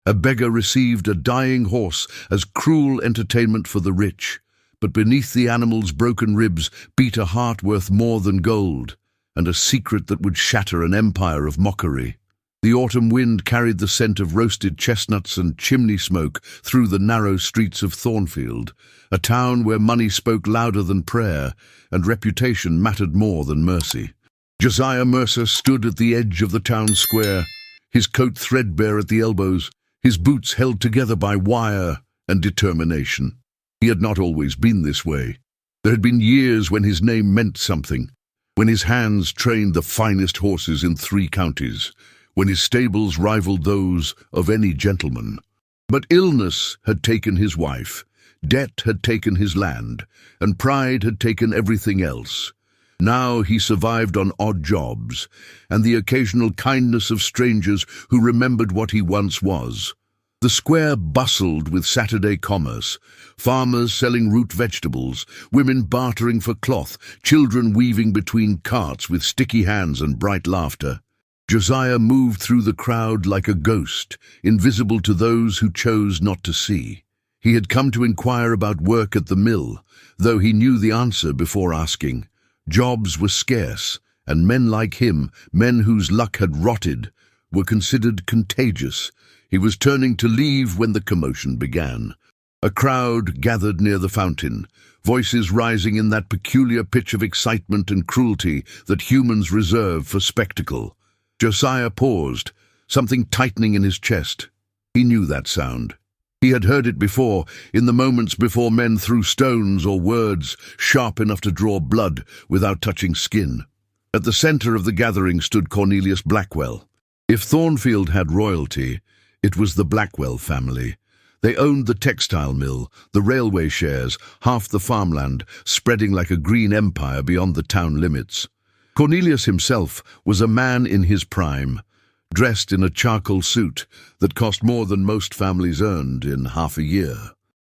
A beggar received a dying horse as cruel entertainment for the rich, but beneath the animal's broken ribs beat a heart worth more than gold, and a secret that would shatter an empire of mockery. The autumn wind carried the scent of roasted chestnuts and chimney smoke through the narrow streets of Thornfield, a town where money spoke louder than prayer and reputation mattered more than mercy. Josiah Mercer stood at the edge of the town square, his coat threadbare at the elbows, his boots held together by wire and determination. He had not always been this way. There had been years when his name meant something, when his hands trained the finest horses in 3 counties, when his stables rivaled those of any gentleman. But illness had taken his wife, debt had taken his land, and pride had taken everything else. Now he survived on odd jobs, and the occasional kindness of strangers who remembered what he once was. The square bustled with Saturday commerce, farmers selling root vegetables, women bartering for cloth, children weaving between carts with sticky hands and bright laughter. Josiah moved through the crowd like a ghost, invisible to those who chose not to see. He had come to inquire about work at the mill, though he knew the answer before asking. Jobs were scarce, and men like him, men whose luck had rotted, were considered contagious. He was turning to leave when the commotion began. A crowd gathered near the fountain, voices rising in that peculiar pitch of excitement and cruelty that humans reserve for spectacle. Josiah paused, something tightening in his chest. He knew that sound. He had heard it before, in the moments before men threw stones or words sharp enough to draw blood without touching skin. At the center of the gathering stood Cornelius Blackwell. If Thornfield had royalty, it was the Blackwell family. They owned the textile mill, the railway shares, half the farmland, spreading like a green empire beyond the town limits. Cornelius himself was a man in his prime, dressed in a charcoal suit that cost more than most families earned in half a year.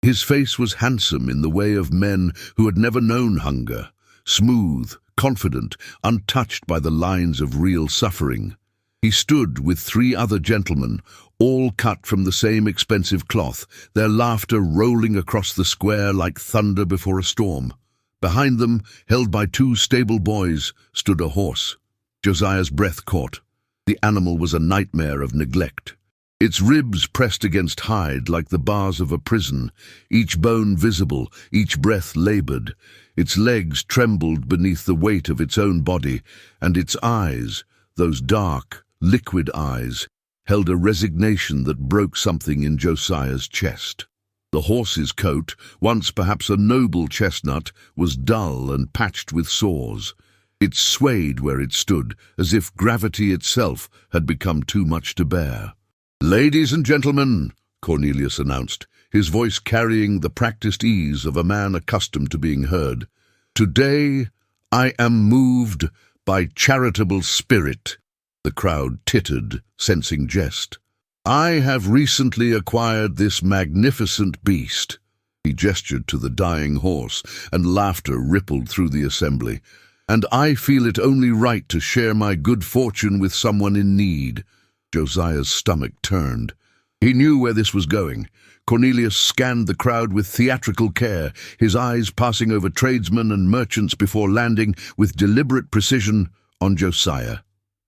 His face was handsome in the way of men who had never known hunger, smooth, confident, untouched by the lines of real suffering. He stood with 3 other gentlemen, all cut from the same expensive cloth, their laughter rolling across the square like thunder before a storm. Behind them, held by 2 stable boys, stood a horse. Josiah's breath caught. The animal was a nightmare of neglect. Its ribs pressed against hide like the bars of a prison, each bone visible, each breath labored. Its legs trembled beneath the weight of its own body, and its eyes, those dark, liquid eyes, held a resignation that broke something in Josiah's chest. The horse's coat, once perhaps a noble chestnut, was dull and patched with sores. It swayed where it stood, as if gravity itself had become too much to bear. "Ladies and gentlemen," Cornelius announced, his voice carrying the practiced ease of a man accustomed to being heard. "Today I am moved by charitable spirit." The crowd tittered, sensing jest. "I have recently acquired this magnificent beast." He gestured to the dying horse, and laughter rippled through the assembly. "And I feel it only right to share my good fortune with someone in need." Josiah's stomach turned. He knew where this was going. Cornelius scanned the crowd with theatrical care, his eyes passing over tradesmen and merchants before landing with deliberate precision on Josiah.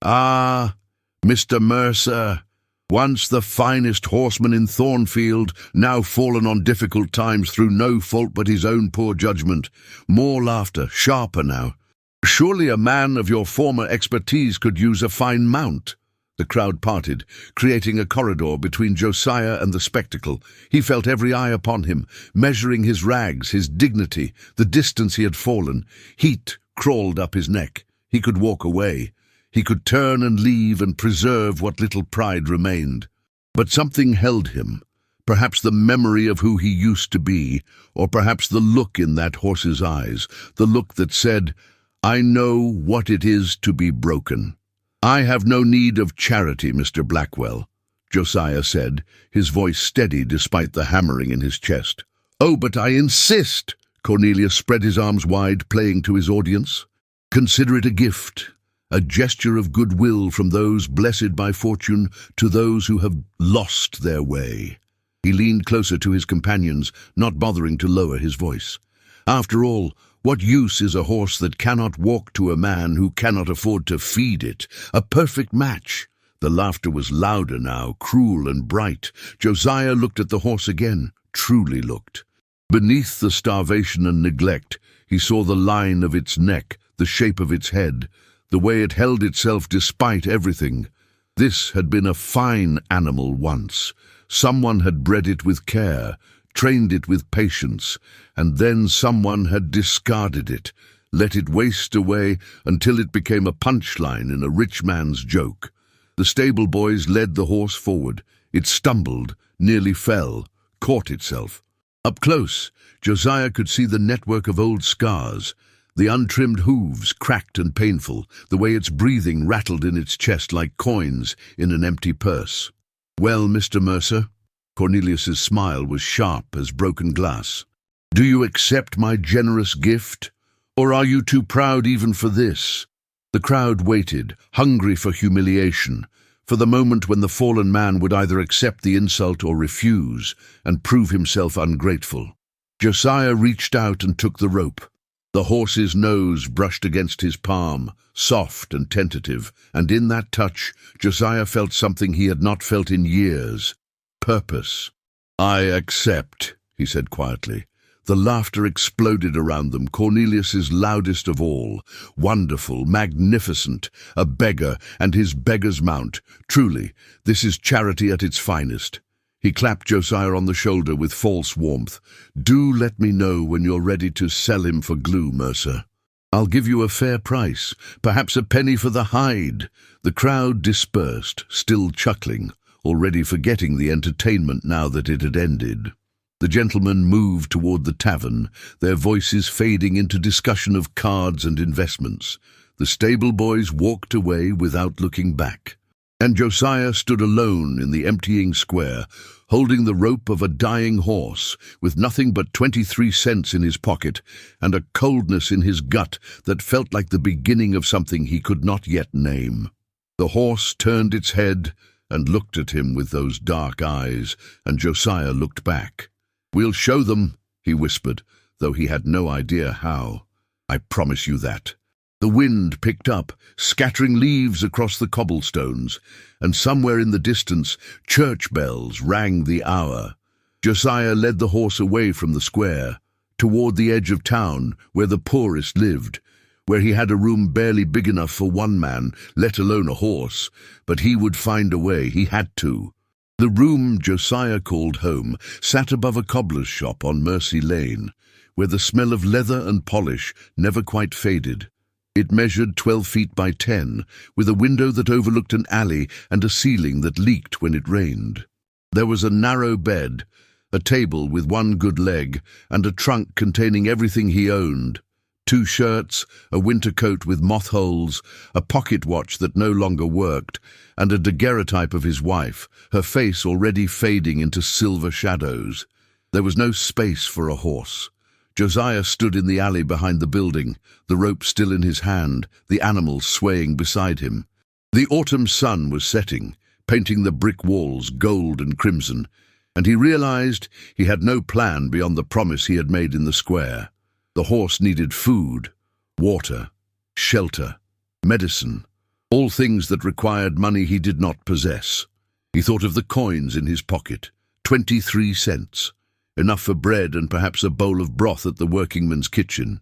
"Ah, Mr. Mercer, once the finest horseman in Thornfield, now fallen on difficult times through no fault but his own poor judgment." More laughter, sharper now. "Surely a man of your former expertise could use a fine mount." The crowd parted, creating a corridor between Josiah and the spectacle. He felt every eye upon him, measuring his rags, his dignity, the distance he had fallen. Heat crawled up his neck. He could walk away. He could turn and leave and preserve what little pride remained. But something held him, perhaps the memory of who he used to be, or perhaps the look in that horse's eyes, the look that said, "I know what it is to be broken." "I have no need of charity, Mr. Blackwell," Josiah said, his voice steady despite the hammering in his chest. "Oh, but I insist!" Cornelius spread his arms wide, playing to his audience. "Consider it a gift a gesture of goodwill from those blessed by fortune to those who have lost their way. He leaned closer to his companions, not bothering to lower his voice. After all, what use is a horse that cannot walk to a man who cannot afford to feed it? A perfect match. The laughter was louder now, cruel and bright. Josiah looked at the horse again, truly looked. Beneath the starvation and neglect, he saw the line of its neck, the shape of its head, the way it held itself despite everything. This had been a fine animal once. Someone had bred it with care, trained it with patience, and then someone had discarded it, let it waste away until it became a punchline in a rich man's joke. The stable boys led the horse forward. It stumbled, nearly fell, caught itself. Up close, Josiah could see the network of old scars, the untrimmed hooves cracked and painful, the way its breathing rattled in its chest like coins in an empty purse. "Well, Mr. Mercer?" Cornelius's smile was sharp as broken glass. "Do you accept my generous gift? Or are you too proud even for this?" The crowd waited, hungry for humiliation, for the moment when the fallen man would either accept the insult or refuse, and prove himself ungrateful. Josiah reached out and took the rope. The horse's nose brushed against his palm, soft and tentative, and in that touch, Josiah felt something he had not felt in years. Purpose. "I accept," he said quietly. The laughter exploded around them, Cornelius's loudest of all. Wonderful, magnificent, a beggar and his beggar's mount. Truly, this is charity at its finest. He clapped Josiah on the shoulder with false warmth. "Do let me know when you're ready to sell him for glue, Mercer. I'll give you a fair price, perhaps a penny for the hide." The crowd dispersed, still chuckling, already forgetting the entertainment now that it had ended. The gentlemen moved toward the tavern, their voices fading into discussion of cards and investments. The stable boys walked away without looking back. And Josiah stood alone in the emptying square, holding the rope of a dying horse, with nothing but 23 cents in his pocket, and a coldness in his gut that felt like the beginning of something he could not yet name. The horse turned its head and looked at him with those dark eyes, and Josiah looked back. "We'll show them," he whispered, though he had no idea how. "I promise you that." The wind picked up, scattering leaves across the cobblestones, and somewhere in the distance, church bells rang the hour. Josiah led the horse away from the square, toward the edge of town where the poorest lived, where he had a room barely big enough for one man, let alone a horse, but he would find a way, he had to. The room Josiah called home sat above a cobbler's shop on Mercy Lane, where the smell of leather and polish never quite faded. It measured 12 feet by 10, with a window that overlooked an alley and a ceiling that leaked when it rained. There was a narrow bed, a table with one good leg, and a trunk containing everything he owned. 2 shirts, a winter coat with moth holes, a pocket watch that no longer worked, and a daguerreotype of his wife, her face already fading into silver shadows. There was no space for a horse. Josiah stood in the alley behind the building, the rope still in his hand, the animal swaying beside him. The autumn sun was setting, painting the brick walls gold and crimson, and he realized he had no plan beyond the promise he had made in the square. The horse needed food, water, shelter, medicine, all things that required money he did not possess. He thought of the coins in his pocket, 23 cents, enough for bread and perhaps a bowl of broth at the workingman's kitchen.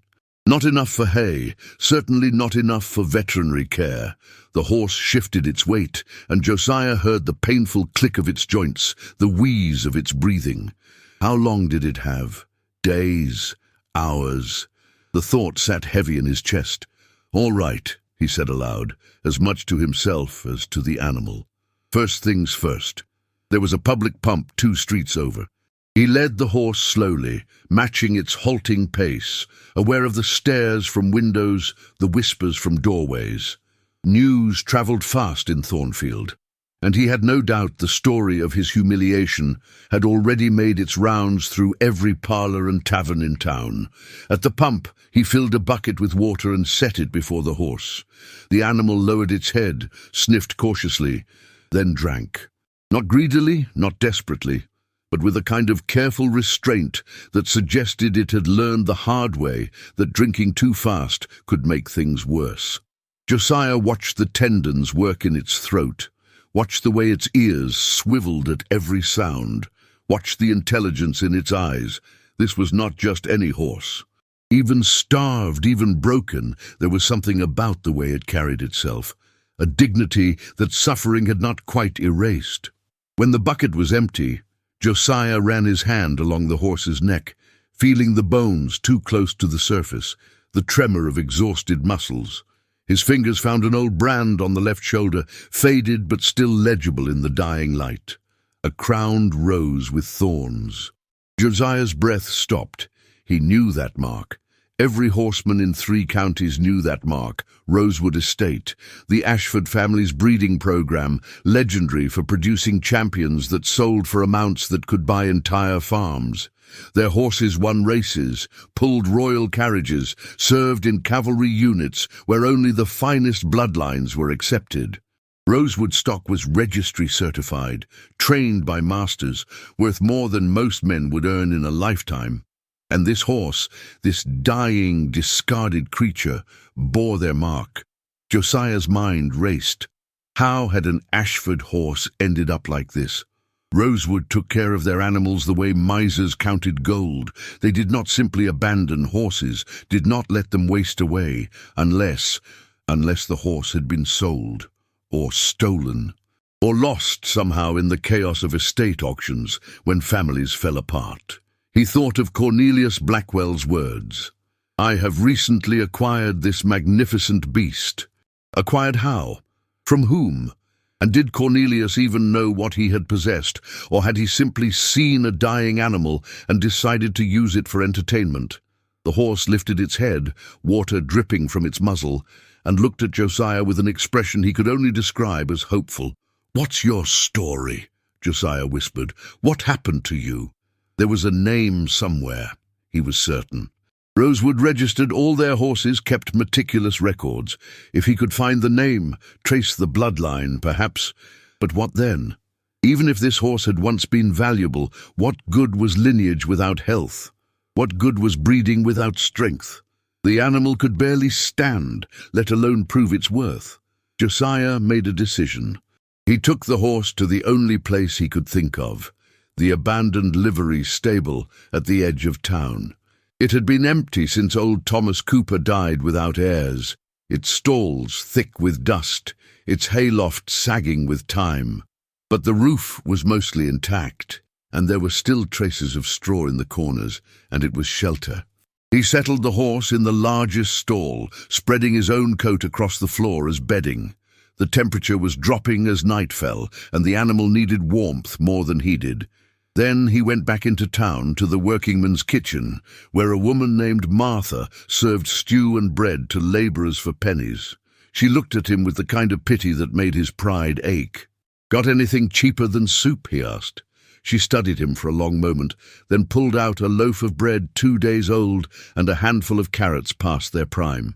Not enough for hay, certainly not enough for veterinary care. The horse shifted its weight, and Josiah heard the painful click of its joints, the wheeze of its breathing. How long did it have? Days? Hours? The thought sat heavy in his chest. "All right," he said aloud, as much to himself as to the animal. First things first. There was a public pump 2 streets over. He led the horse slowly, matching its halting pace, aware of the stares from windows, the whispers from doorways. News travelled fast in Thornfield. And he had no doubt the story of his humiliation had already made its rounds through every parlour and tavern in town. At the pump, he filled a bucket with water and set it before the horse. The animal lowered its head, sniffed cautiously, then drank. Not greedily, not desperately, but with a kind of careful restraint that suggested it had learned the hard way that drinking too fast could make things worse. Josiah watched the tendons work in its throat, watched the way its ears swiveled at every sound, watched the intelligence in its eyes. This was not just any horse. Even starved, even broken, there was something about the way it carried itself, a dignity that suffering had not quite erased. When the bucket was empty, Josiah ran his hand along the horse's neck, feeling the bones too close to the surface, the tremor of exhausted muscles. His fingers found an old brand on the left shoulder, faded but still legible in the dying light. A crowned rose with thorns. Josiah's breath stopped. He knew that mark. Every horseman in 3 counties knew that mark. Rosewood Estate, the Ashford family's breeding program, legendary for producing champions that sold for amounts that could buy entire farms. Their horses won races, pulled royal carriages, served in cavalry units where only the finest bloodlines were accepted. Rosewood stock was registry certified, trained by masters, worth more than most men would earn in a lifetime. And this horse, this dying, discarded creature, bore their mark. Josiah's mind raced. How had an Ashford horse ended up like this? Rosewood took care of their animals the way misers counted gold. They did not simply abandon horses, did not let them waste away, unless the horse had been sold, or stolen, or lost somehow in the chaos of estate auctions when families fell apart. He thought of Cornelius Blackwell's words, "I have recently acquired this magnificent beast." Acquired how? From whom? And did Cornelius even know what he had possessed, or had he simply seen a dying animal and decided to use it for entertainment? The horse lifted its head, water dripping from its muzzle, and looked at Josiah with an expression he could only describe as hopeful. "What's your story?" Josiah whispered. "What happened to you?" There was a name somewhere, he was certain. Rosewood registered all their horses, kept meticulous records. If he could find the name, trace the bloodline, perhaps. But what then? Even if this horse had once been valuable, what good was lineage without health? What good was breeding without strength? The animal could barely stand, let alone prove its worth. Josiah made a decision. He took the horse to the only place he could think of, the abandoned livery stable at the edge of town. It had been empty since old Thomas Cooper died without heirs, its stalls thick with dust, its hayloft sagging with time. But the roof was mostly intact, and there were still traces of straw in the corners, and it was shelter. He settled the horse in the largest stall, spreading his own coat across the floor as bedding. The temperature was dropping as night fell, and the animal needed warmth more than he did. Then he went back into town to the workingman's kitchen, where a woman named Martha served stew and bread to labourers for pennies. She looked at him with the kind of pity that made his pride ache. "Got anything cheaper than soup?" he asked. She studied him for a long moment, then pulled out a loaf of bread 2 days old and a handful of carrots past their prime.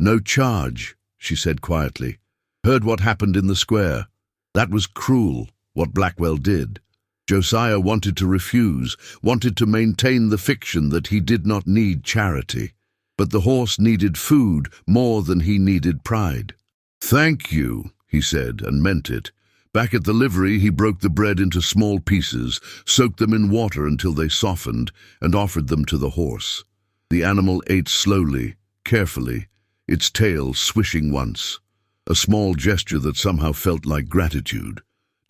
"No charge," she said quietly. "Heard what happened in the square. That was cruel, what Blackwell did." Josiah wanted to refuse, wanted to maintain the fiction that he did not need charity. But the horse needed food more than he needed pride. "Thank you," he said, and meant it. Back at the livery, he broke the bread into small pieces, soaked them in water until they softened, and offered them to the horse. The animal ate slowly, carefully, its tail swishing once, a small gesture that somehow felt like gratitude.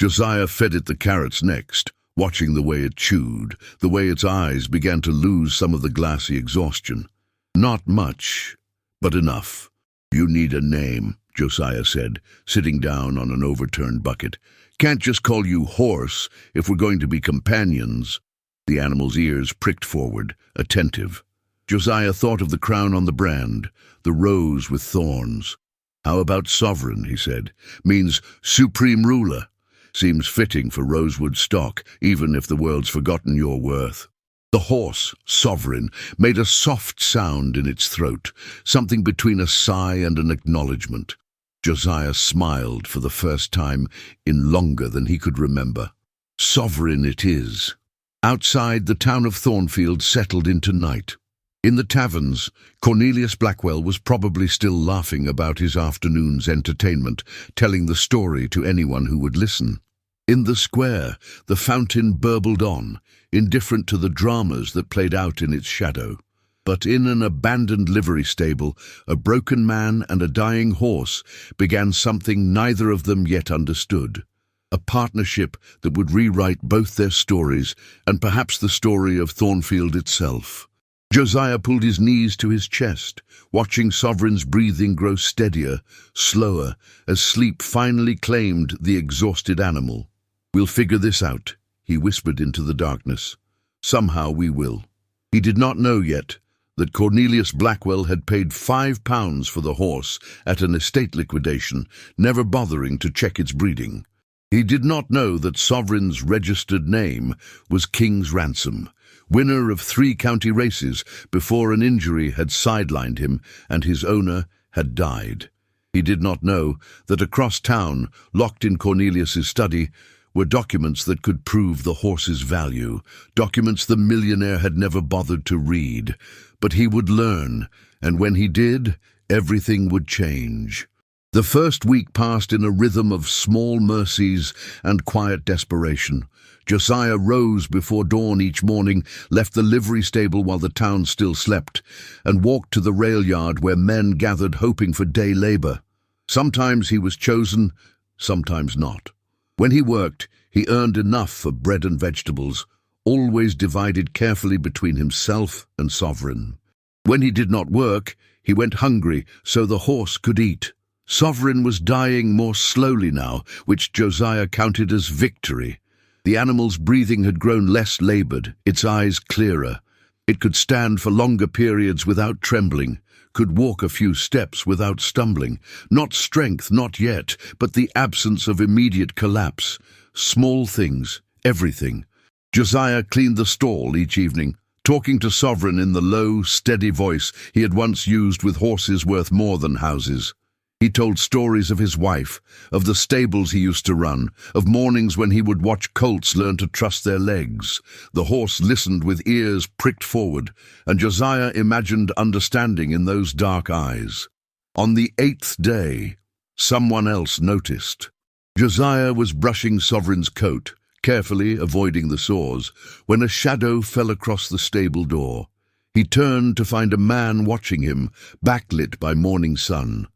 Josiah fed it the carrots next, watching the way it chewed, the way its eyes began to lose some of the glassy exhaustion. "Not much, but enough." "You need a name," Josiah said, sitting down on an overturned bucket. "Can't just call you Horse if we're going to be companions." The animal's ears pricked forward, attentive. Josiah thought of the crown on the brand, the rose with thorns. "How about Sovereign?" he said. "Means supreme ruler." Seems fitting for rosewood stock, even if the world's forgotten your worth. The horse, Sovereign, made a soft sound in its throat, something between a sigh and an acknowledgement. Josiah smiled for the first time in longer than he could remember. Sovereign it is. Outside, the town of Thornfield settled into night. In the taverns, Cornelius Blackwell was probably still laughing about his afternoon's entertainment, telling the story to anyone who would listen. In the square, the fountain burbled on, indifferent to the dramas that played out in its shadow. But in an abandoned livery stable, a broken man and a dying horse began something neither of them yet understood. A partnership that would rewrite both their stories and perhaps the story of Thornfield itself. Josiah pulled his knees to his chest, watching Sovereign's breathing grow steadier, slower, as sleep finally claimed the exhausted animal. "We'll figure this out," he whispered into the darkness. "Somehow we will." He did not know yet that Cornelius Blackwell had paid £5 for the horse at an estate liquidation, never bothering to check its breeding. He did not know that Sovereign's registered name was King's Ransom, winner of 3 county races before an injury had sidelined him and his owner had died. He did not know that across town, locked in Cornelius's study, were documents that could prove the horse's value, documents the millionaire had never bothered to read. But he would learn, and when he did, everything would change. The first week passed in a rhythm of small mercies and quiet desperation. Josiah rose before dawn each morning, left the livery stable while the town still slept, and walked to the rail yard where men gathered hoping for day labor. Sometimes he was chosen, sometimes not. When he worked, he earned enough for bread and vegetables, always divided carefully between himself and Sovereign. When he did not work, he went hungry so the horse could eat. Sovereign was dying more slowly now, which Josiah counted as victory. The animal's breathing had grown less labored, its eyes clearer. It could stand for longer periods without trembling, could walk a few steps without stumbling. Not strength, not yet, but the absence of immediate collapse. Small things, everything. Josiah cleaned the stall each evening, talking to Sovereign in the low, steady voice he had once used with horses worth more than houses. He told stories of his wife, of the stables he used to run, of mornings when he would watch colts learn to trust their legs. The horse listened with ears pricked forward, and Josiah imagined understanding in those dark eyes. On the 8th day, someone else noticed. Josiah was brushing Sovereign's coat, carefully avoiding the sores, when a shadow fell across the stable door. He turned to find a man watching him, backlit by morning sun.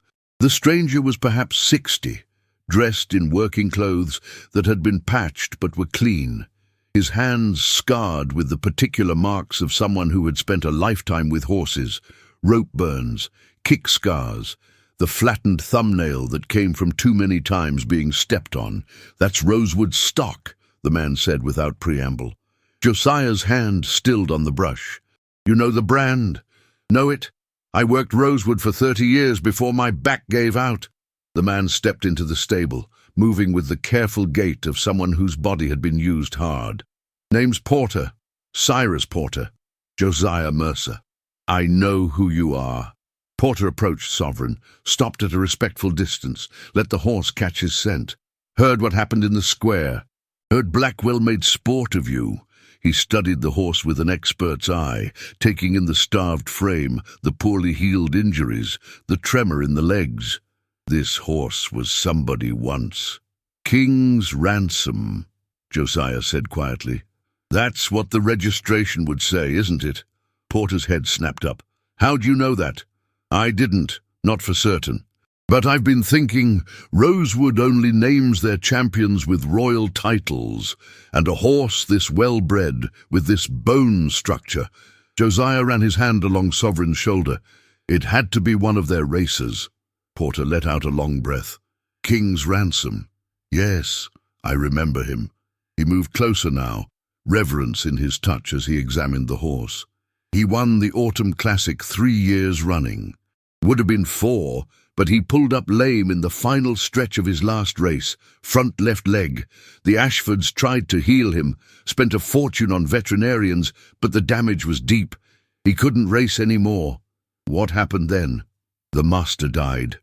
The stranger was perhaps 60, dressed in working clothes that had been patched but were clean, his hands scarred with the particular marks of someone who had spent a lifetime with horses, rope burns, kick scars, the flattened thumbnail that came from too many times being stepped on. "That's rosewood stock," the man said without preamble. Josiah's hand stilled on the brush. "You know the brand? Know it? I worked rosewood for 30 years before my back gave out." The man stepped into the stable, moving with the careful gait of someone whose body had been used hard. "Name's Porter, Cyrus Porter, Josiah Mercer. I know who you are." Porter approached Sovereign, stopped at a respectful distance, let the horse catch his scent. "Heard what happened in the square. Heard Blackwell made sport of you." He studied the horse with an expert's eye, taking in the starved frame, the poorly healed injuries, the tremor in the legs. This horse was somebody once. "King's Ransom," Josiah said quietly. "That's what the registration would say, isn't it?" Porter's head snapped up. "How'd you know that?" "I didn't, not for certain. But I've been thinking, rosewood only names their champions with royal titles, and a horse this well-bred, with this bone structure." Josiah ran his hand along Sovereign's shoulder. "It had to be one of their racers." Porter let out a long breath. "King's Ransom. Yes, I remember him." He moved closer now, reverence in his touch as he examined the horse. "He won the Autumn Classic 3 years running. Would have been 4, but he pulled up lame in the final stretch of his last race, front left leg. The Ashfords tried to heal him, spent a fortune on veterinarians, but the damage was deep. He couldn't race any more. What happened then? The master died.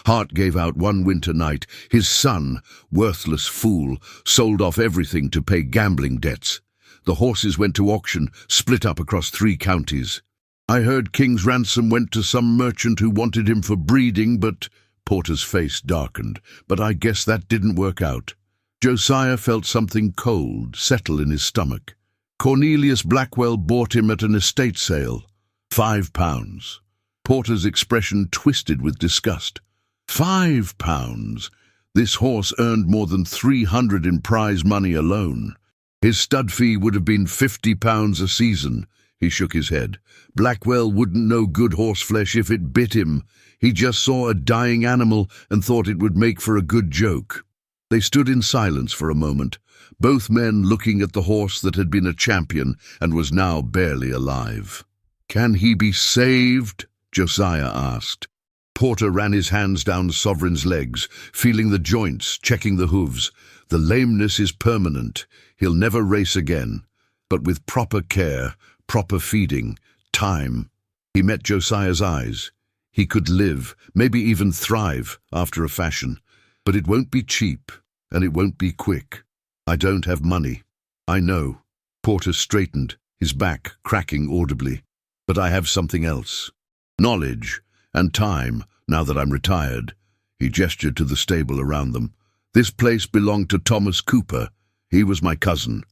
Hart gave out one winter night. His son, worthless fool, sold off everything to pay gambling debts. The horses went to auction, split up across 3 counties. I heard King's Ransom went to some merchant who wanted him for breeding, but Porter's face darkened. But I guess that didn't work out. Josiah felt something cold settle in his stomach. Cornelius Blackwell bought him at an estate sale. £5. Porter's expression twisted with disgust. £5? This horse earned more than 300 in prize money alone. His stud fee would have been £50 a season. He shook his head. Blackwell wouldn't know good horseflesh if it bit him. He just saw a dying animal and thought it would make for a good joke. They stood in silence for a moment, both men looking at the horse that had been a champion and was now barely alive. "Can he be saved?" Josiah asked. Porter ran his hands down Sovereign's legs, feeling the joints, checking the hooves. The lameness is permanent. He'll never race again. But with proper care, proper feeding, time. He met Josiah's eyes. He could live, maybe even thrive, after a fashion. But it won't be cheap, and it won't be quick. I don't have money. I know. Porter straightened, his back cracking audibly. But I have something else. Knowledge and time, now that I'm retired. He gestured to the stable around them. This place belonged to Thomas Cooper. He was my cousin.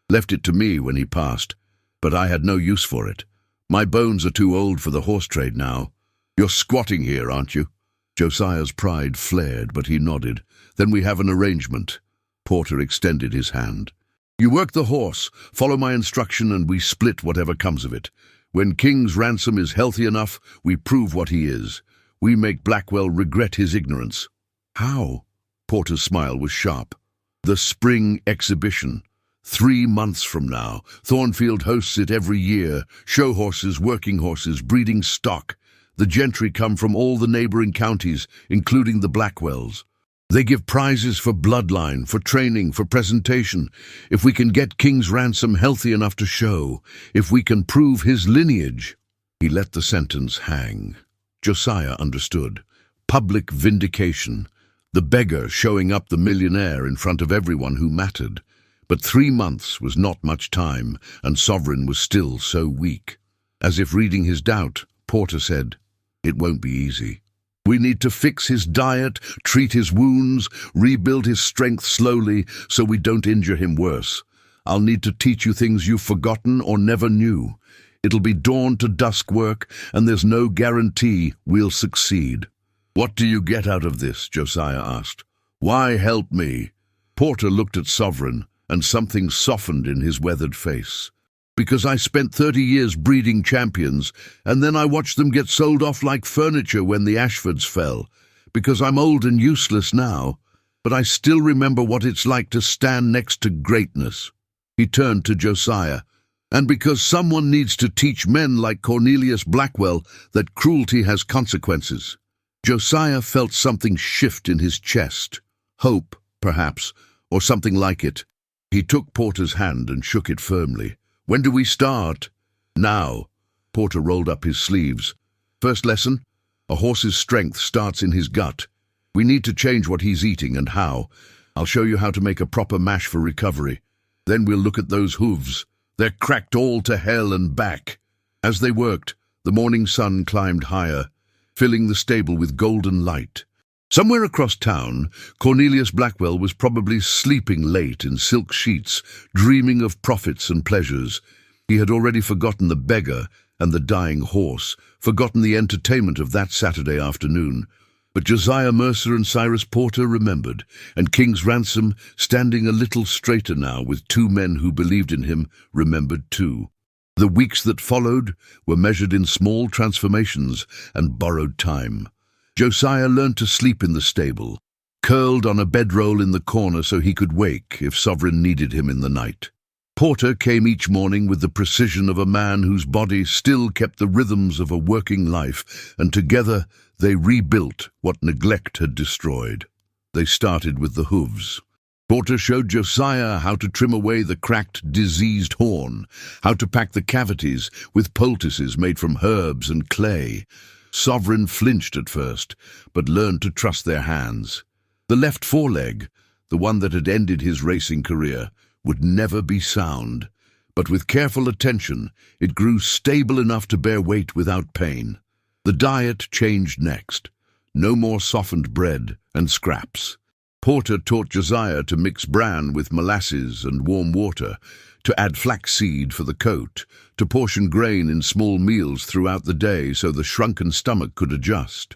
Left it to me when he passed, but I had no use for it. My bones are too old for the horse trade now. You're squatting here, aren't you? Josiah's pride flared, but he nodded. Then we have an arrangement. Porter extended his hand. You work the horse, follow my instruction, and we split whatever comes of it. When King's Ransom is healthy enough, we prove what he is. We make Blackwell regret his ignorance. How? Porter's smile was sharp. The spring exhibition. 3 months from now. Thornfield hosts it every year. Show horses, working horses, breeding stock. The gentry come from all the neighboring counties, including the Blackwells. They give prizes for bloodline, for training, for presentation. If we can get King's Ransom healthy enough to show, if we can prove his lineage. He let the sentence hang. Josiah understood. Public vindication. The beggar showing up the millionaire in front of everyone who mattered. But 3 months was not much time, and Sovereign was still so weak. As if reading his doubt, Porter said, "It won't be easy. We need to fix his diet, treat his wounds, rebuild his strength slowly so we don't injure him worse. I'll need to teach you things you've forgotten or never knew. It'll be dawn to dusk work, and there's no guarantee we'll succeed." "What do you get out of this?" Josiah asked. "Why help me?" Porter looked at Sovereign, and something softened in his weathered face. "Because I spent 30 years breeding champions, and then I watched them get sold off like furniture when the Ashfords fell. Because I'm old and useless now, but I still remember what it's like to stand next to greatness." He turned to Josiah. "And because someone needs to teach men like Cornelius Blackwell that cruelty has consequences." Josiah felt something shift in his chest. Hope, perhaps, or something like it. He took Porter's hand and shook it firmly. "When do we start?" "Now." Porter rolled up his sleeves. "First lesson? A horse's strength starts in his gut. We need to change what he's eating and how. I'll show you how to make a proper mash for recovery. Then we'll look at those hooves. They're cracked all to hell and back." As they worked, the morning sun climbed higher, filling the stable with golden light. Somewhere across town, Cornelius Blackwell was probably sleeping late in silk sheets, dreaming of profits and pleasures. He had already forgotten the beggar and the dying horse, forgotten the entertainment of that Saturday afternoon. But Josiah Mercer and Cyrus Porter remembered, and King's Ransom, standing a little straighter now with 2 men who believed in him, remembered too. The weeks that followed were measured in small transformations and borrowed time. Josiah learned to sleep in the stable, curled on a bedroll in the corner so he could wake if Sovereign needed him in the night. Porter came each morning with the precision of a man whose body still kept the rhythms of a working life, and together They rebuilt what neglect had destroyed. They started with the hooves. Porter showed Josiah how to trim away the cracked, diseased horn, how to pack the cavities with poultices made from herbs and clay. Sovereign flinched at first, but learned to trust their hands. The left foreleg, the one that had ended his racing career, would never be sound, but with careful attention, it grew stable enough to bear weight without pain. The diet changed next. No more softened bread and scraps. Porter taught Josiah to mix bran with molasses and warm water, to add flaxseed for the coat, to portion grain in small meals throughout the day so the shrunken stomach could adjust.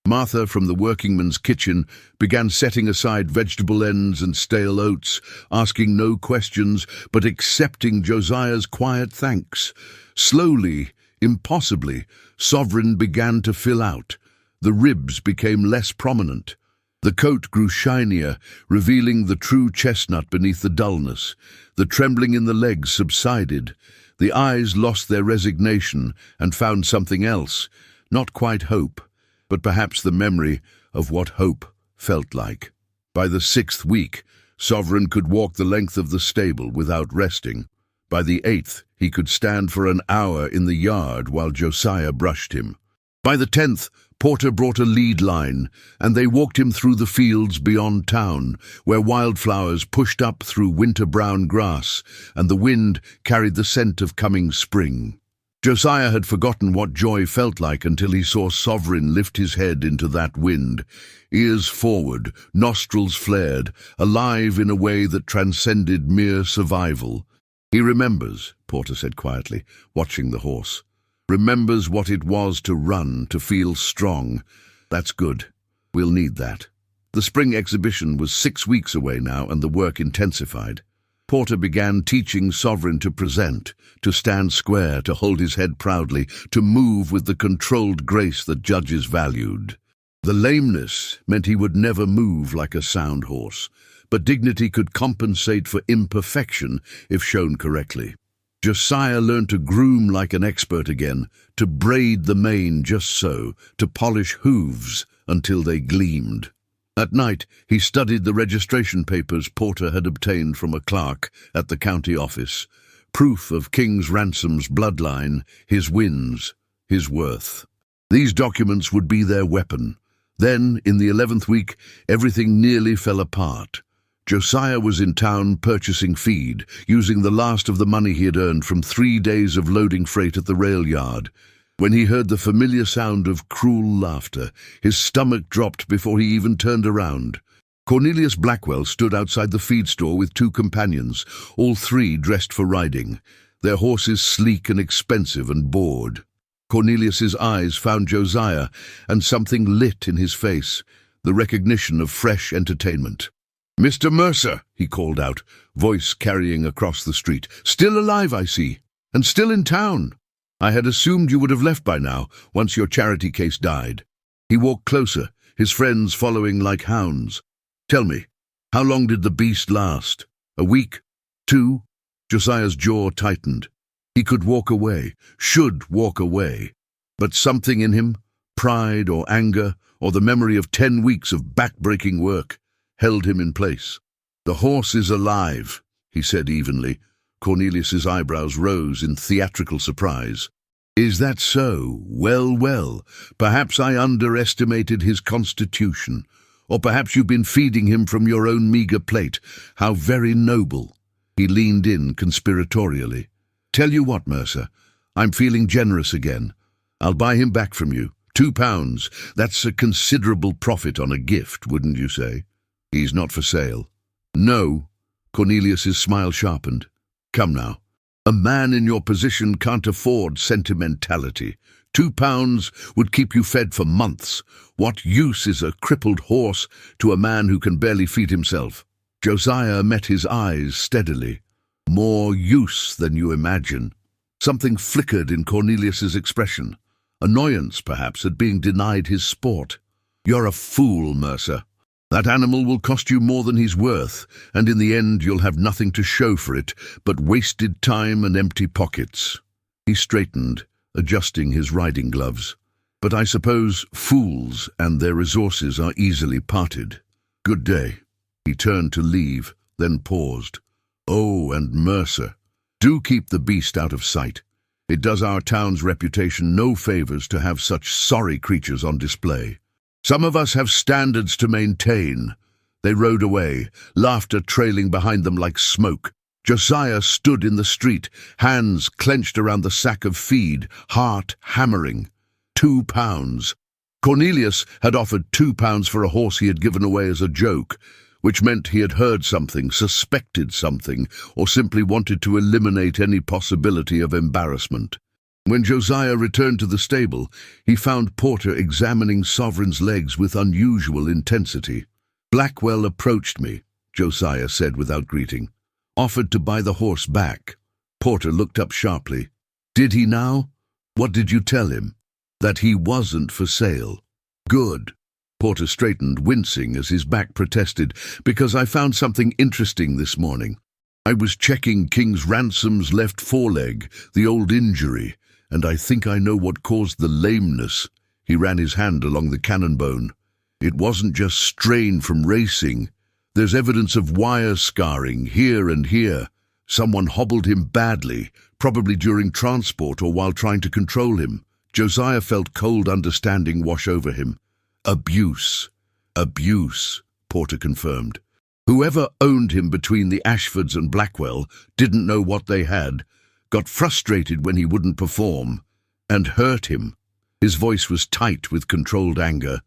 Martha from the workingman's kitchen began setting aside vegetable ends and stale oats, asking no questions but accepting Josiah's quiet thanks. Slowly, impossibly, Sovereign began to fill out. The ribs became less prominent. The coat grew shinier, revealing the true chestnut beneath the dullness. The trembling in the legs subsided. The eyes lost their resignation and found something else, not quite hope, but perhaps the memory of what hope felt like. By the 6th week, Sovereign could walk the length of the stable without resting. By the 8th, he could stand for an hour in the yard while Josiah brushed him. By the 10th, Porter brought a lead line, and they walked him through the fields beyond town, where wildflowers pushed up through winter-brown grass, and the wind carried the scent of coming spring. Josiah had forgotten what joy felt like until he saw Sovereign lift his head into that wind, ears forward, nostrils flared, alive in a way that transcended mere survival. "He remembers," Porter said quietly, watching the horse. "Remembers what it was to run, to feel strong. That's good. We'll need that." The spring exhibition was 6 weeks away now, and the work intensified. Porter began teaching Sovereign to present, to stand square, to hold his head proudly, to move with the controlled grace that judges valued. The lameness meant he would never move like a sound horse, but dignity could compensate for imperfection if shown correctly. Josiah learned to groom like an expert again, to braid the mane just so, to polish hooves until they gleamed. At night, he studied the registration papers Porter had obtained from a clerk at the county office, proof of King's Ransom's bloodline, his wins, his worth. These documents would be their weapon. Then, in the 11th week, everything nearly fell apart. Josiah was in town purchasing feed, using the last of the money he had earned from 3 days of loading freight at the rail yard. When he heard the familiar sound of cruel laughter, his stomach dropped before he even turned around. Cornelius Blackwell stood outside the feed store with 2 companions, all 3 dressed for riding, their horses sleek and expensive and bored. Cornelius's eyes found Josiah, and something lit in his face, the recognition of fresh entertainment. "Mr. Mercer," he called out, voice carrying across the street. "Still alive, I see, and still in town. I had assumed you would have left by now, once your charity case died." He walked closer, his friends following like hounds. "Tell me, how long did the beast last? A week? 2? Josiah's jaw tightened. He could walk away, should walk away. But something in him, pride or anger, or the memory of 10 weeks of back-breaking work, held him in place. "The horse is alive," he said evenly. Cornelius's eyebrows rose in theatrical surprise. "Is that so? Well, well. Perhaps I underestimated his constitution. Or perhaps you've been feeding him from your own meager plate. How very noble." He leaned in conspiratorially. "Tell you what, Mercer, I'm feeling generous again. I'll buy him back from you. £2. That's a considerable profit on a gift, wouldn't you say?" "He's not for sale." "No." Cornelius's smile sharpened. "Come now. A man in your position can't afford sentimentality. £2 would keep you fed for months. What use is a crippled horse to a man who can barely feed himself?" Josiah met his eyes steadily. "More use than you imagine." Something flickered in Cornelius's expression. Annoyance, perhaps, at being denied his sport. "You're a fool, Mercer. That animal will cost you more than he's worth, and in the end you'll have nothing to show for it but wasted time and empty pockets." He straightened, adjusting his riding gloves. But I suppose fools and their resources are easily parted. Good day. He turned to leave, then paused. Oh, and Mercer. Do keep the beast out of sight. It does our town's reputation no favors to have such sorry creatures on display. Some of us have standards to maintain. They rode away, laughter trailing behind them like smoke. Josiah stood in the street, hands clenched around the sack of feed, heart hammering. 2 pounds. Cornelius had offered 2 pounds for a horse he had given away as a joke, which meant he had heard something, suspected something, or simply wanted to eliminate any possibility of embarrassment. When Josiah returned to the stable, he found Porter examining Sovereign's legs with unusual intensity. Blackwell approached me, Josiah said without greeting. Offered to buy the horse back. Porter looked up sharply. Did he now? What did you tell him? That he wasn't for sale. Good. Porter straightened, wincing as his back protested, because I found something interesting this morning. I was checking King's Ransom's left foreleg, the old injury, and I think I know what caused the lameness. He ran his hand along the cannon bone. It wasn't just strain from racing. There's evidence of wire scarring here and here. Someone hobbled him badly, probably during transport or while trying to control him. Josiah felt cold understanding wash over him. Abuse. Abuse, Porter confirmed. Whoever owned him between the Ashfords and Blackwell didn't know what they had, got frustrated when he wouldn't perform, and hurt him. His voice was tight with controlled anger.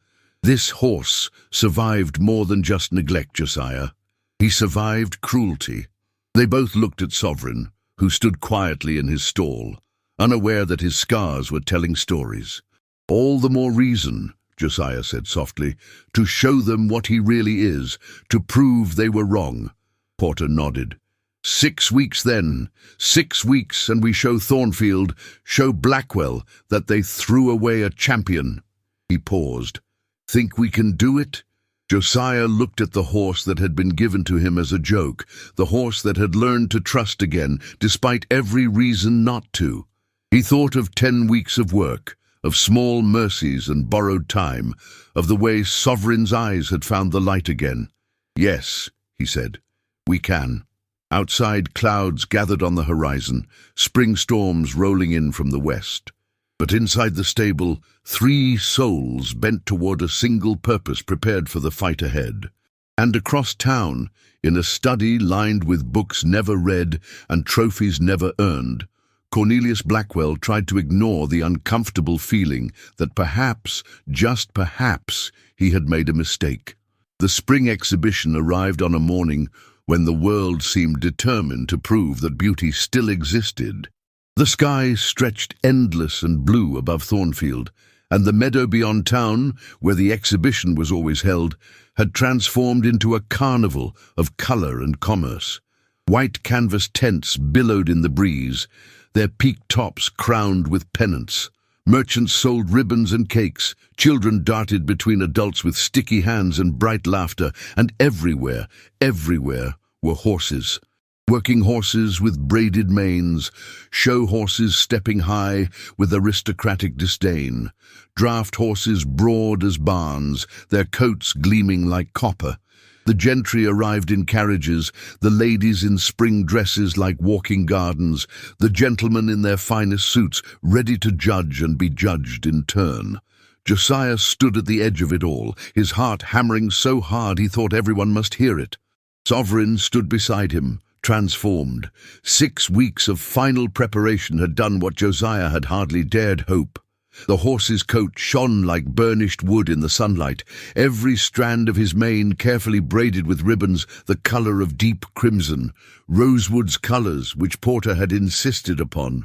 This horse survived more than just neglect, Josiah. He survived cruelty. They both looked at Sovereign, who stood quietly in his stall, unaware that his scars were telling stories. All the more reason, Josiah said softly, to show them what he really is, to prove they were wrong. Porter nodded. 6 weeks then, 6 weeks, and we show Thornfield, show Blackwell, that they threw away a champion. He paused. Think we can do it? Josiah looked at the horse that had been given to him as a joke, the horse that had learned to trust again, despite every reason not to. He thought of 10 weeks of work, of small mercies and borrowed time, of the way Sovereign's eyes had found the light again. Yes, he said, we can. Outside, clouds gathered on the horizon, spring storms rolling in from the west. But inside the stable, 3 souls bent toward a single purpose, prepared for the fight ahead. And across town, in a study lined with books never read and trophies never earned, Cornelius Blackwell tried to ignore the uncomfortable feeling that perhaps, just perhaps, he had made a mistake. The spring exhibition arrived on a morning when the world seemed determined to prove that beauty still existed. The sky stretched endless and blue above Thornfield, and the meadow beyond town, where the exhibition was always held, had transformed into a carnival of color and commerce. White canvas tents billowed in the breeze, their peaked tops crowned with pennants. Merchants sold ribbons and cakes, children darted between adults with sticky hands and bright laughter, and everywhere were horses. Working horses with braided manes, show horses stepping high with aristocratic disdain, draft horses broad as barns, their coats gleaming like copper. The gentry arrived in carriages, the ladies in spring dresses like walking gardens, the gentlemen in their finest suits, ready to judge and be judged in turn. Josiah stood at the edge of it all, his heart hammering so hard he thought everyone must hear it. Sovereign stood beside him, transformed. 6 weeks of final preparation had done what Josiah had hardly dared hope. The horse's coat shone like burnished wood in the sunlight, every strand of his mane carefully braided with ribbons the color of deep crimson, rosewood's colors which Porter had insisted upon.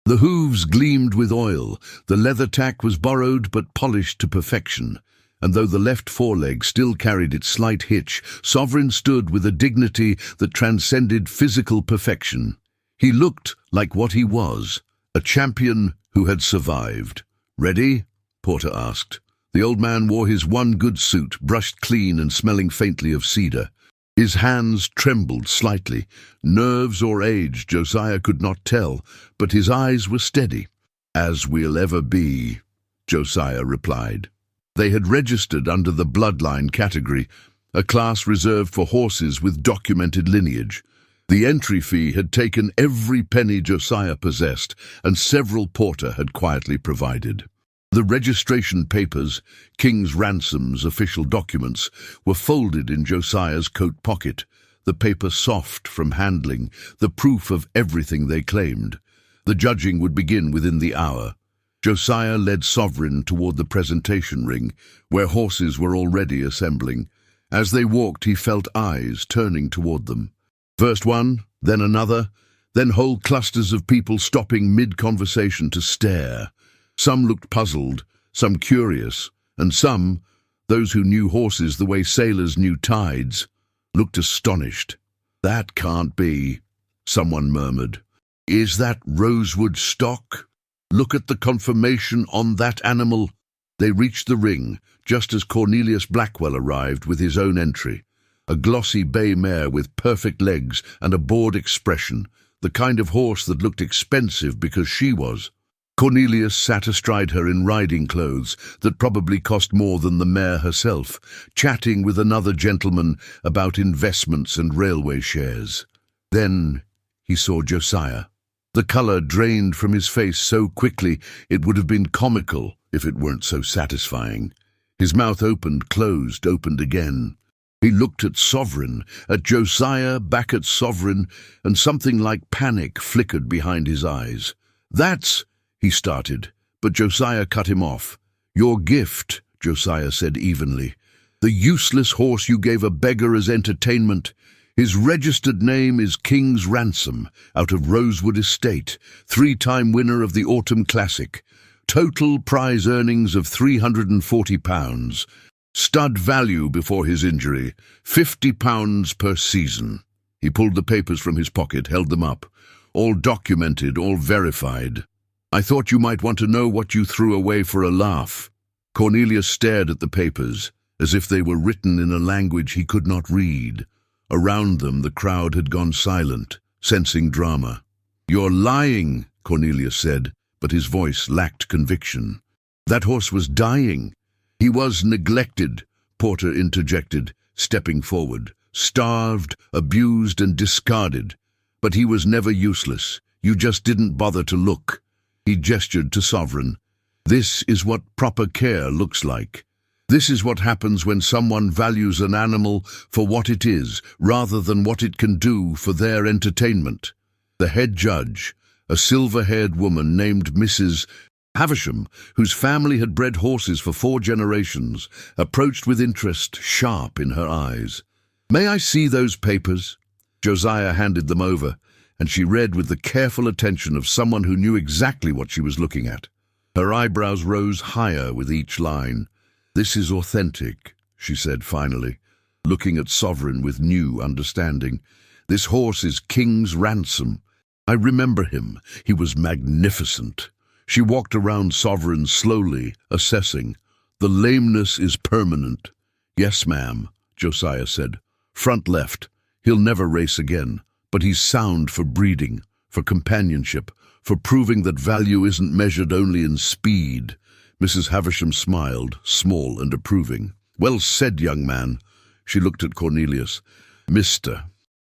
The hooves gleamed with oil, the leather tack was borrowed but polished to perfection, and though the left foreleg still carried its slight hitch, Sovereign stood with a dignity that transcended physical perfection. He looked like what he was, a champion who had survived. "Ready?" Porter asked. The old man wore his one good suit, brushed clean and smelling faintly of cedar. His hands trembled slightly. Nerves or age, Josiah could not tell, but his eyes were steady. "As we'll ever be." Josiah replied. They had registered under the bloodline category, a class reserved for horses with documented lineage. The entry fee had taken every penny Josiah possessed, and several porter had quietly provided. The registration papers, King's Ransom's official documents, were folded in Josiah's coat pocket, the paper soft from handling, the proof of everything they claimed. The judging would begin within the hour. Josiah led Sovereign toward the presentation ring, where horses were already assembling. As they walked, he felt eyes turning toward them. First one, then another, then whole clusters of people stopping mid-conversation to stare. Some looked puzzled, some curious, and some, those who knew horses the way sailors knew tides, looked astonished. "That can't be," someone murmured. "Is that rosewood stock? Look at the conformation on that animal." They reached the ring, just as Cornelius Blackwell arrived with his own entry. A glossy bay mare with perfect legs and a bored expression, the kind of horse that looked expensive because she was. Cornelius sat astride her in riding clothes that probably cost more than the mare herself, chatting with another gentleman about investments and railway shares. Then he saw Josiah. The color drained from his face so quickly it would have been comical if it weren't so satisfying. His mouth opened, closed, opened again. He looked at Sovereign, at Josiah, back at Sovereign, and something like panic flickered behind his eyes. "That's—" he started, but Josiah cut him off. "Your gift," Josiah said evenly. "The useless horse you gave a beggar as entertainment. His registered name is King's Ransom, out of Rosewood Estate, 3-time winner of the Autumn Classic. Total prize earnings of £340. Stud value before his injury, £50 per season." He pulled the papers from his pocket, held them up. "All documented, all verified. I thought you might want to know what you threw away for a laugh." Cornelius stared at the papers, as if they were written in a language he could not read. Around them, the crowd had gone silent, sensing drama. "You're lying," Cornelius said, but his voice lacked conviction. "That horse was dying." "He was neglected," Porter interjected, stepping forward. "Starved, abused, and discarded. But he was never useless. You just didn't bother to look." He gestured to Sovereign. "This is what proper care looks like. This is what happens when someone values an animal for what it is, rather than what it can do for their entertainment." The head judge, a silver-haired woman named Mrs. Havisham, whose family had bred horses for 4 generations, approached with interest, sharp in her eyes. "May I see those papers?" Josiah handed them over, and she read with the careful attention of someone who knew exactly what she was looking at. Her eyebrows rose higher with each line. "This is authentic," she said finally, looking at Sovereign with new understanding. "This horse is King's Ransom. I remember him. He was magnificent." She walked around Sovereign slowly, assessing. "The lameness is permanent." "Yes, ma'am," Josiah said. "Front left. He'll never race again, but he's sound for breeding, for companionship, for proving that value isn't measured only in speed." Mrs. Havisham smiled, small and approving. "Well said, young man." She looked at Cornelius. "Mr.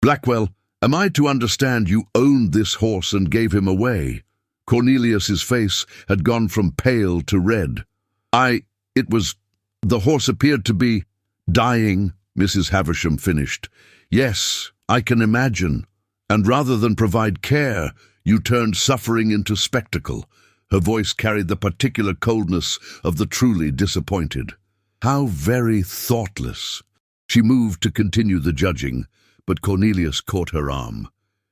Blackwell, am I to understand you owned this horse and gave him away?" Cornelius's face had gone from pale to red. The horse appeared to be dying," Mrs. Havisham finished. "Yes, I can imagine. And rather than provide care, you turned suffering into spectacle." Her voice carried the particular coldness of the truly disappointed. "How very thoughtless." She moved to continue the judging, but Cornelius caught her arm.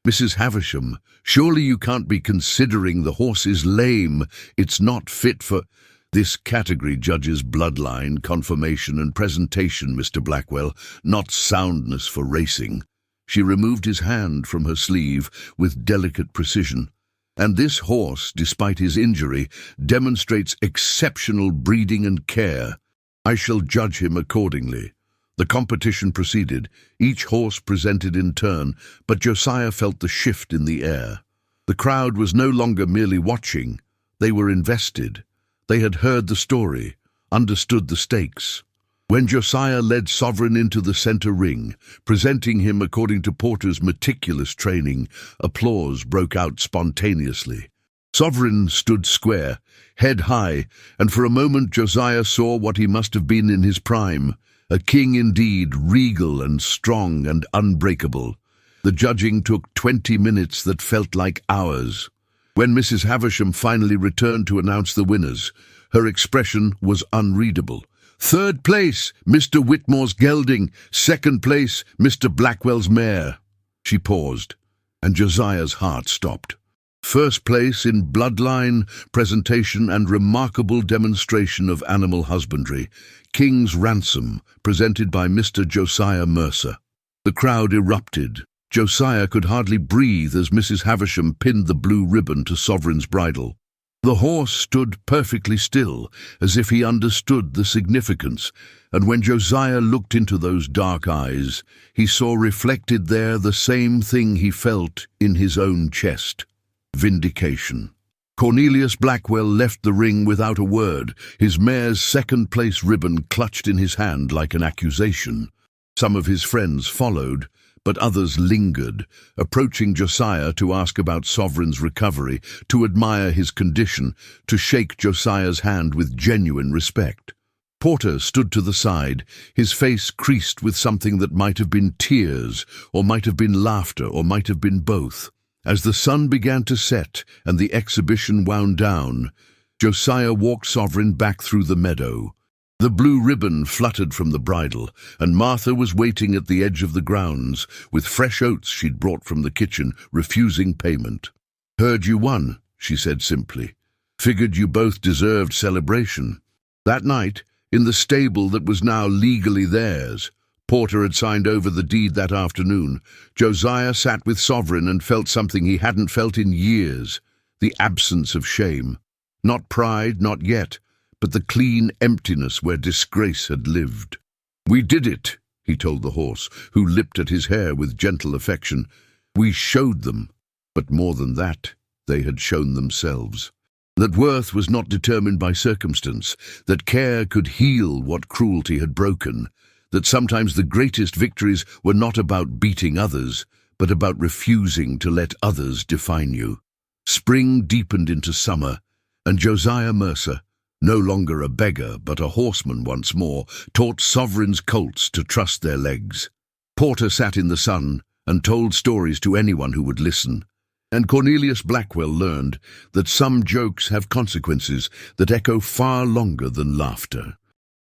"Mrs. Havisham, surely you can't be considering the horse is lame. It's not fit for—" "This category judges bloodline, conformation, and presentation, Mr. Blackwell, not soundness for racing." She removed his hand from her sleeve with delicate precision. "And this horse, despite his injury, demonstrates exceptional breeding and care. I shall judge him accordingly." The competition proceeded. Each horse presented in turn, but Josiah felt the shift in the air. The crowd was no longer merely watching. They were invested. They had heard the story, understood the stakes. When Josiah led Sovereign into the center ring, presenting him according to Porter's meticulous training, applause broke out spontaneously. Sovereign stood square, head high, and for a moment Josiah saw what he must have been in his prime, a king indeed, regal and strong and unbreakable. The judging took 20 minutes that felt like hours. When Mrs. Havisham finally returned to announce the winners, her expression was unreadable. "Third place, Mr. Whitmore's gelding. Second place, Mr. Blackwell's mare." She paused, and Josiah's heart stopped. First place in bloodline, presentation and remarkable demonstration of animal husbandry, King's Ransom, presented by Mr. Josiah Mercer. The crowd erupted. Josiah could hardly breathe as Mrs. Havisham pinned the blue ribbon to Sovereign's bridle. The horse stood perfectly still, as if he understood the significance, and when Josiah looked into those dark eyes, he saw reflected there the same thing he felt in his own chest: vindication. Cornelius Blackwell left the ring without a word, his mare's second-place ribbon clutched in his hand like an accusation. Some of his friends followed, but others lingered, approaching Josiah to ask about Sovereign's recovery, to admire his condition, to shake Josiah's hand with genuine respect. Porter stood to the side, his face creased with something that might have been tears, or might have been laughter, or might have been both. As the sun began to set and the exhibition wound down, Josiah walked Sovereign back through the meadow. The blue ribbon fluttered from the bridle, and Martha was waiting at the edge of the grounds, with fresh oats she'd brought from the kitchen, refusing payment. "Heard you won," she said simply. "Figured you both deserved celebration." That night, in the stable that was now legally theirs, Porter had signed over the deed that afternoon. Josiah sat with Sovereign and felt something he hadn't felt in years, the absence of shame. Not pride, not yet, but the clean emptiness where disgrace had lived. "We did it," he told the horse, who lipped at his hair with gentle affection. "We showed them." But more than that, they had shown themselves. That worth was not determined by circumstance, that care could heal what cruelty had broken, that sometimes the greatest victories were not about beating others, but about refusing to let others define you. Spring deepened into summer, and Josiah Mercer, no longer a beggar but a horseman once more, taught Sovereign's colts to trust their legs. Porter sat in the sun and told stories to anyone who would listen, and Cornelius Blackwell learned that some jokes have consequences that echo far longer than laughter.